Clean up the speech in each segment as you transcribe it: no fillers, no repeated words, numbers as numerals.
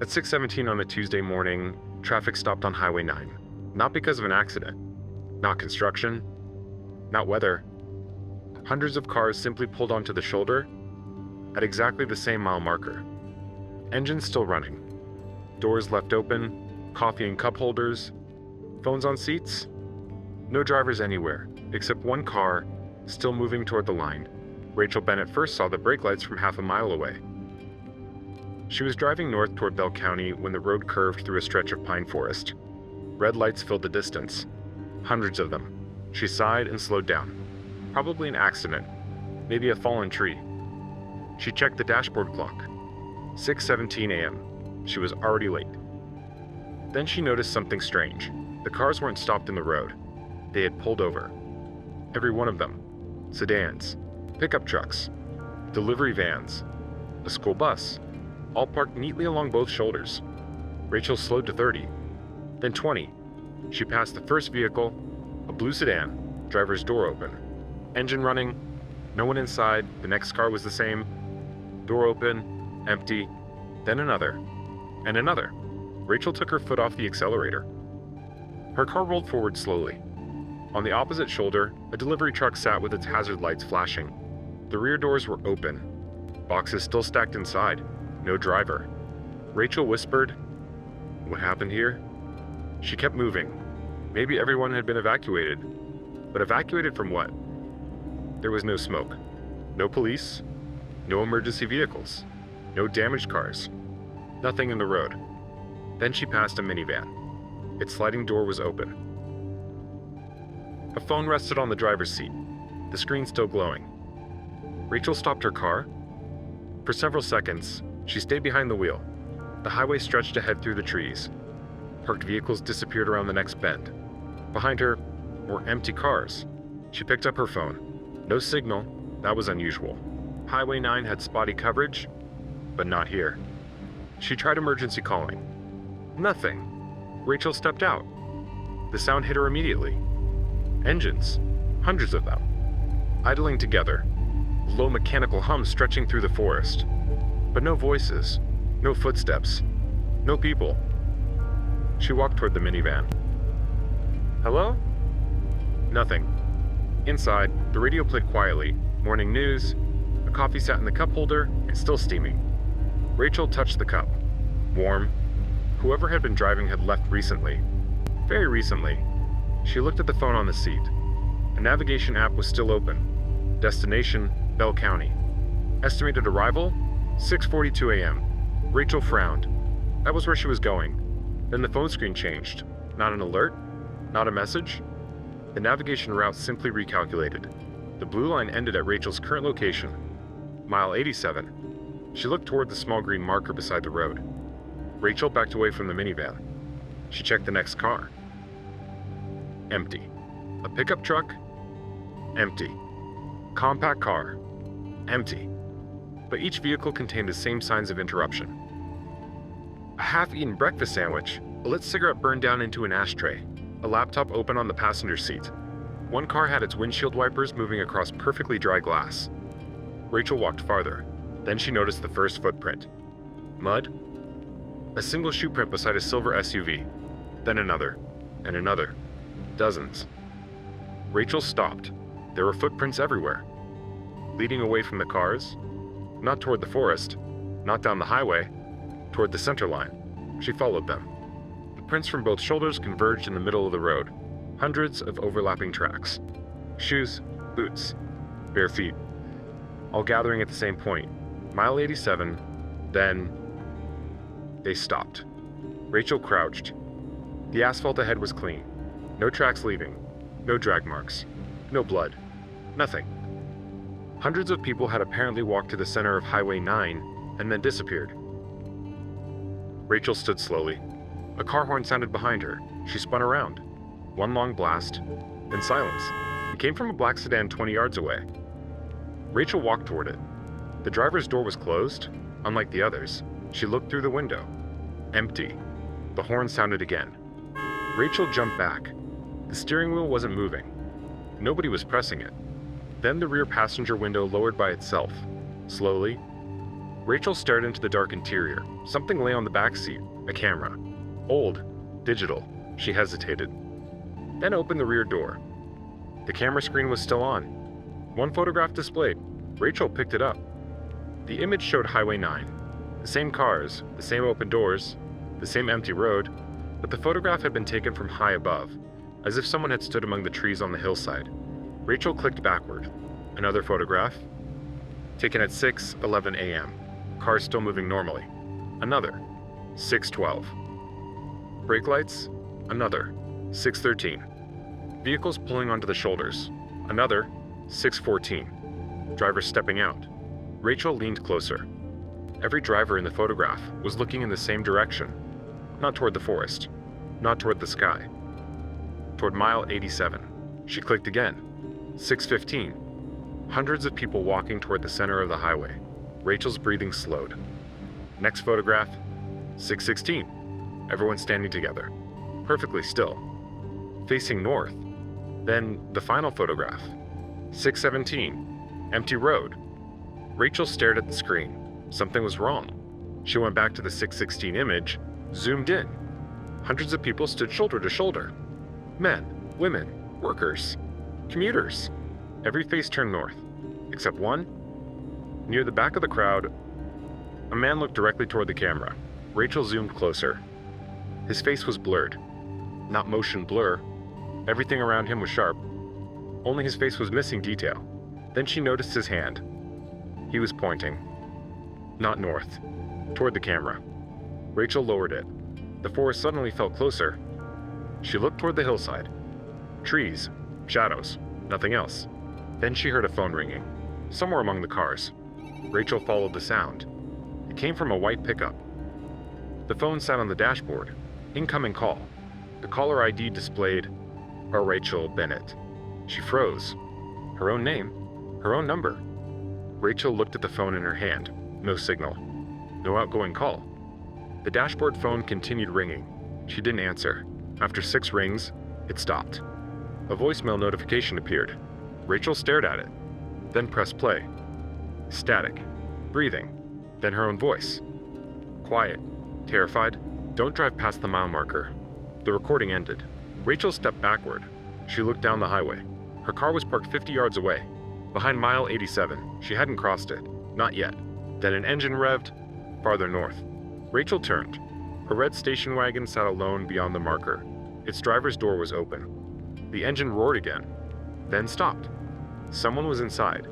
At 6:17 on a Tuesday morning, traffic stopped on Highway 9. Not because of an accident, not construction, not weather. Hundreds of cars simply pulled onto the shoulder at exactly the same mile marker. Engines still running, doors left open, coffee and cup holders, phones on seats. No drivers anywhere, except one car still moving toward the line. Rachel Bennett first saw the brake lights from half a mile away. She was driving north toward Bell County when the road curved through a stretch of pine forest. Red lights filled the distance, hundreds of them. She sighed and slowed down. Probably an accident, maybe a fallen tree. She checked the dashboard clock. 6:17 a.m. She was already late. Then she noticed something strange. The cars weren't stopped in the road. They had pulled over. Every one of them. Sedans, pickup trucks, delivery vans, a school bus, all parked neatly along both shoulders. Rachel slowed to 30, then 20. She passed the first vehicle, a blue sedan, driver's door open. Engine running, no one inside. The next car was the same. Door open, empty, then another, and another. Rachel took her foot off the accelerator. Her car rolled forward slowly. On the opposite shoulder, a delivery truck sat with its hazard lights flashing. The rear doors were open. Boxes still stacked inside. No driver. Rachel whispered, "What happened here?" She kept moving. Maybe everyone had been evacuated. But evacuated from what? There was no smoke. No police. No emergency vehicles. No damaged cars. Nothing in the road. Then she passed a minivan. Its sliding door was open. A phone rested on the driver's seat, the screen still glowing. Rachel stopped her car. For several seconds, she stayed behind the wheel. The highway stretched ahead through the trees. Parked vehicles disappeared around the next bend. Behind her were empty cars. She picked up her phone. No signal. That was unusual. Highway 9 had spotty coverage, but not here. She tried emergency calling. Nothing. Rachel stepped out. The sound hit her immediately. Engines, hundreds of them, idling together, low mechanical hum stretching through the forest. But no voices, no footsteps, no people. She walked toward the minivan. Hello? Nothing. Inside, the radio played quietly. Morning news. A coffee sat in the cup holder and still steaming. Rachel touched the cup. Warm. Whoever had been driving had left recently. Very recently. She looked at the phone on the seat. A navigation app was still open. Destination, Bell County. Estimated arrival, 6:42 a.m. Rachel frowned. That was where she was going. Then the phone screen changed. Not an alert, not a message. The navigation route simply recalculated. The blue line ended at Rachel's current location, mile 87. She looked toward the small green marker beside the road. Rachel backed away from the minivan. She checked the next car. Empty. A pickup truck? Empty. Compact car? Empty. But each vehicle contained the same signs of interruption. A half-eaten breakfast sandwich, a lit cigarette burned down into an ashtray, a laptop open on the passenger seat. One car had its windshield wipers moving across perfectly dry glass. Rachel walked farther. Then she noticed the first footprint. Mud? A single shoe print beside a silver SUV. Then another, and another. Dozens. Rachel stopped. There were footprints everywhere. Leading away from the cars. Not toward the forest. Not down the highway. Toward the center line. She followed them. The prints from both shoulders converged in the middle of the road. Hundreds of overlapping tracks. Shoes, boots, bare feet. All gathering at the same point. Mile 87. Then they stopped. Rachel crouched. The asphalt ahead was clean. No tracks leaving. No drag marks. No blood. Nothing. Hundreds of people had apparently walked to the center of Highway 9 and then disappeared. Rachel stood slowly. A car horn sounded behind her. She spun around. One long blast, then silence. It came from a black sedan 20 yards away. Rachel walked toward it. The driver's door was closed. Unlike the others, she looked through the window. Empty. The horn sounded again. Rachel jumped back. The steering wheel wasn't moving. Nobody was pressing it. Then the rear passenger window lowered by itself, slowly, Rachel stared into the dark interior. Something lay on the back seat, a camera. Old, digital. She hesitated. Then opened the rear door. The camera screen was still on. One photograph displayed. Rachel picked it up. The image showed Highway 9. The same cars, the same open doors, the same empty road, but the photograph had been taken from high above, as if someone had stood among the trees on the hillside. Rachel clicked backward. Another photograph, taken at 6:11 a.m. Cars still moving normally. Another, 6:12. Brake lights, another, 6:13. Vehicles pulling onto the shoulders, another, 6:14. Drivers stepping out. Rachel leaned closer. Every driver in the photograph was looking in the same direction, not toward the forest, not toward the sky, toward mile 87. She clicked again. 6:15. Hundreds of people walking toward the center of the highway. Rachel's breathing slowed. Next photograph. 6:16. Everyone standing together, perfectly still, facing north. Then the final photograph. 6:17. Empty road. Rachel stared at the screen. Something was wrong. She went back to the 6:16 image, zoomed in. Hundreds of people stood shoulder to shoulder. Men, women, workers, commuters. Every face turned north, except one. Near the back of the crowd, a man looked directly toward the camera. Rachel zoomed closer. His face was blurred. Not motion blur. Everything around him was sharp. Only his face was missing detail. Then she noticed his hand. He was pointing. Not north. Toward the camera. Rachel lowered it. The forest suddenly felt closer. She looked toward the hillside. Trees. Shadows. Nothing else. Then she heard a phone ringing. Somewhere among the cars. Rachel followed the sound. It came from a white pickup. The phone sat on the dashboard. Incoming call. The caller ID displayed a Rachel Bennett. She froze. Her own name. Her own number. Rachel looked at the phone in her hand. No signal. No outgoing call. The dashboard phone continued ringing. She didn't answer. After 6 rings, it stopped. A voicemail notification appeared. Rachel stared at it, then pressed play. Static. Breathing. Then her own voice. Quiet. Terrified. Don't drive past the mile marker. The recording ended. Rachel stepped backward. She looked down the highway. Her car was parked 50 yards away, behind mile 87. She hadn't crossed it. Not yet. Then an engine revved, farther north. Rachel turned. A red station wagon sat alone beyond the marker. Its driver's door was open. The engine roared again, then stopped. Someone was inside.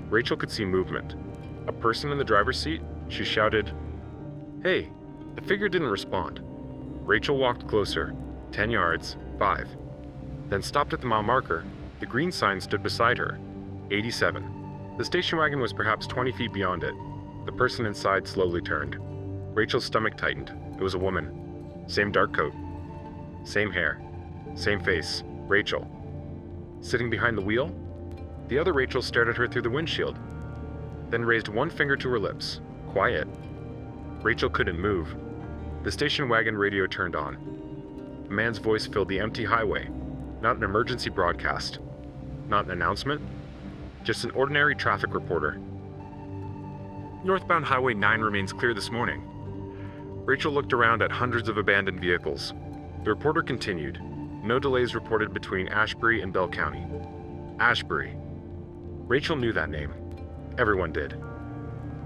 Rachel could see movement. A person in the driver's seat. She shouted, "Hey!" The figure didn't respond. Rachel walked closer. 10 yards, 5. Then stopped at the mile marker. The green sign stood beside her. 87. The station wagon was perhaps 20 feet beyond it. The person inside slowly turned. Rachel's stomach tightened. It was a woman. Same dark coat. Same hair. Same face. Rachel. Sitting behind the wheel? The other Rachel stared at her through the windshield, then raised one finger to her lips. Quiet. Rachel couldn't move. The station wagon radio turned on. A man's voice filled the empty highway. Not an emergency broadcast. Not an announcement. Just an ordinary traffic reporter. Northbound Highway 9 remains clear this morning. Rachel looked around at hundreds of abandoned vehicles. The reporter continued. No delays reported between Ashbury and Bell County. Ashbury. Rachel knew that name. Everyone did.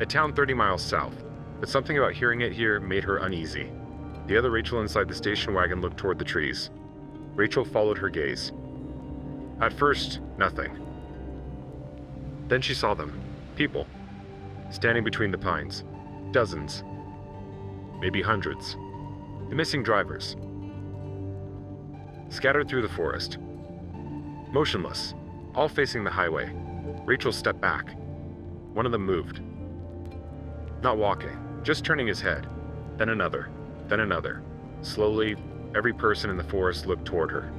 A town 30 miles south, but something about hearing it here made her uneasy. The other Rachel inside the station wagon looked toward the trees. Rachel followed her gaze. At first, nothing. Then she saw them. People. Standing between the pines. Dozens. Maybe hundreds. The missing drivers. Scattered through the forest. Motionless. All facing the highway. Rachel stepped back. One of them moved. Not walking, just turning his head. Then another. Then another. Slowly, every person in the forest looked toward her.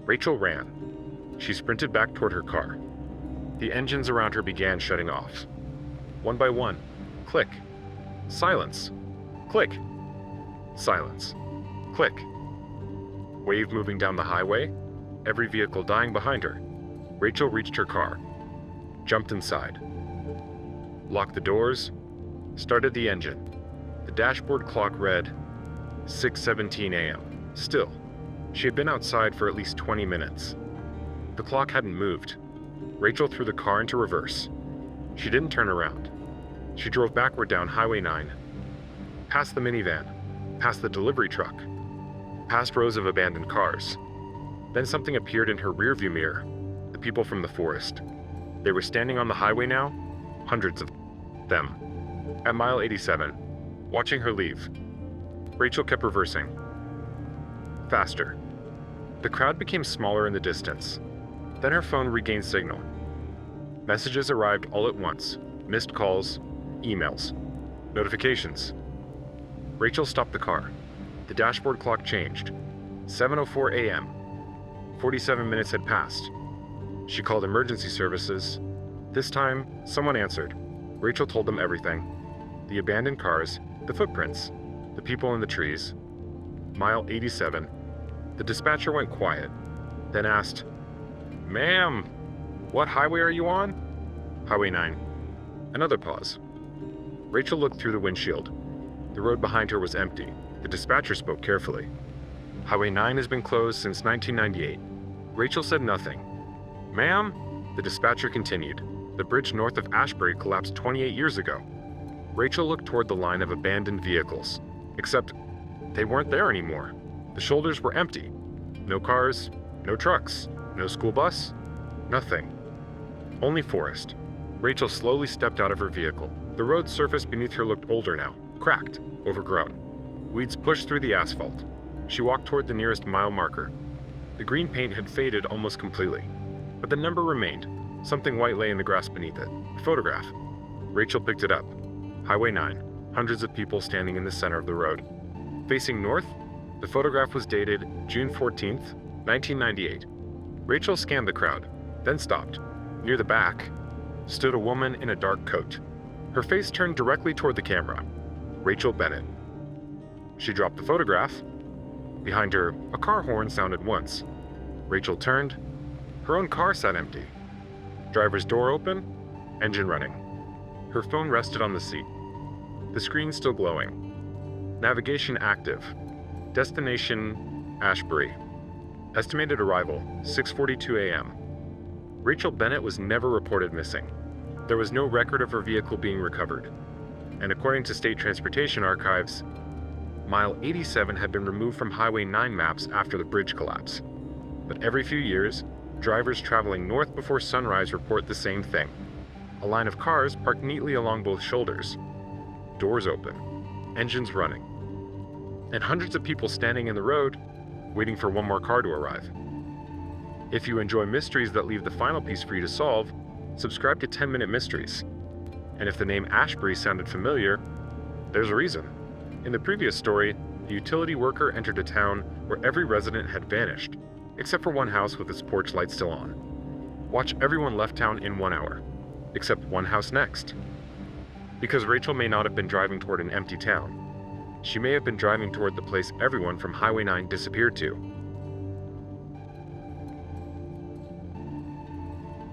Rachel ran. She sprinted back toward her car. The engines around her began shutting off. One by one. Click. Silence. Click. Silence. Click. Wave moving down the highway. Every vehicle dying behind her. Rachel reached her car. Jumped inside. Locked the doors. started the engine. The dashboard clock read 6:17 a.m. Still, she had been outside for at least 20 minutes. The clock hadn't moved. Rachel threw the car into reverse. She didn't turn around. She drove backward down Highway 9, past the minivan, past the delivery truck, past rows of abandoned cars. Then something appeared in her rearview mirror, the people from the forest. They were standing on the highway now, hundreds of them, at mile 87, watching her leave. Rachel kept reversing. Faster. The crowd became smaller in the distance. Then her phone regained signal. Messages arrived all at once, missed calls, emails, notifications. Rachel stopped the car. The dashboard clock changed. 7:04 a.m. 47 minutes had passed. She called emergency services. This time, someone answered. Rachel told them everything. The abandoned cars, the footprints, the people in the trees. Mile 87. The dispatcher went quiet, then asked, "Ma'am, what highway are you on?" Highway 9. Another pause. Rachel looked through the windshield. The road behind her was empty. The dispatcher spoke carefully. Highway 9 has been closed since 1998. Rachel said nothing. "Ma'am?" The dispatcher continued. "The bridge north of Ashbury collapsed 28 years ago." Rachel looked toward the line of abandoned vehicles. Except, they weren't there anymore. The shoulders were empty. No cars, no trucks, no school bus, nothing. Only forest. Rachel slowly stepped out of her vehicle. The road surface beneath her looked older now, cracked, overgrown. Weeds pushed through the asphalt. She walked toward the nearest mile marker. The green paint had faded almost completely, but the number remained. Something white lay in the grass beneath it. A photograph. Rachel picked it up. Highway 9. Hundreds of people standing in the center of the road. Facing north, the photograph was dated June 14th, 1998. Rachel scanned the crowd, then stopped. Near the back stood a woman in a dark coat. Her face turned directly toward the camera. Rachel Bennett. She dropped the photograph. Behind her, a car horn sounded once. Rachel turned. Her own car sat empty. Driver's door open, engine running. Her phone rested on the seat. The screen still glowing. Navigation active. Destination, Ashbury. Estimated arrival, 6:42 a.m. Rachel Bennett was never reported missing. There was no record of her vehicle being recovered. And according to state transportation archives, mile 87 had been removed from Highway 9 maps after the bridge collapse. But every few years, drivers traveling north before sunrise report the same thing. A line of cars parked neatly along both shoulders. Doors open, engines running, and hundreds of people standing in the road, waiting for one more car to arrive. If you enjoy mysteries that leave the final piece for you to solve, subscribe to 10-Minute Mysteries. And if the name Ashbury sounded familiar, there's a reason. In the previous story, a utility worker entered a town where every resident had vanished, except for one house with its porch light still on. Watch everyone left town in 1 hour, except one house next. Because Rachel may not have been driving toward an empty town. She may have been driving toward the place everyone from Highway 9 disappeared to.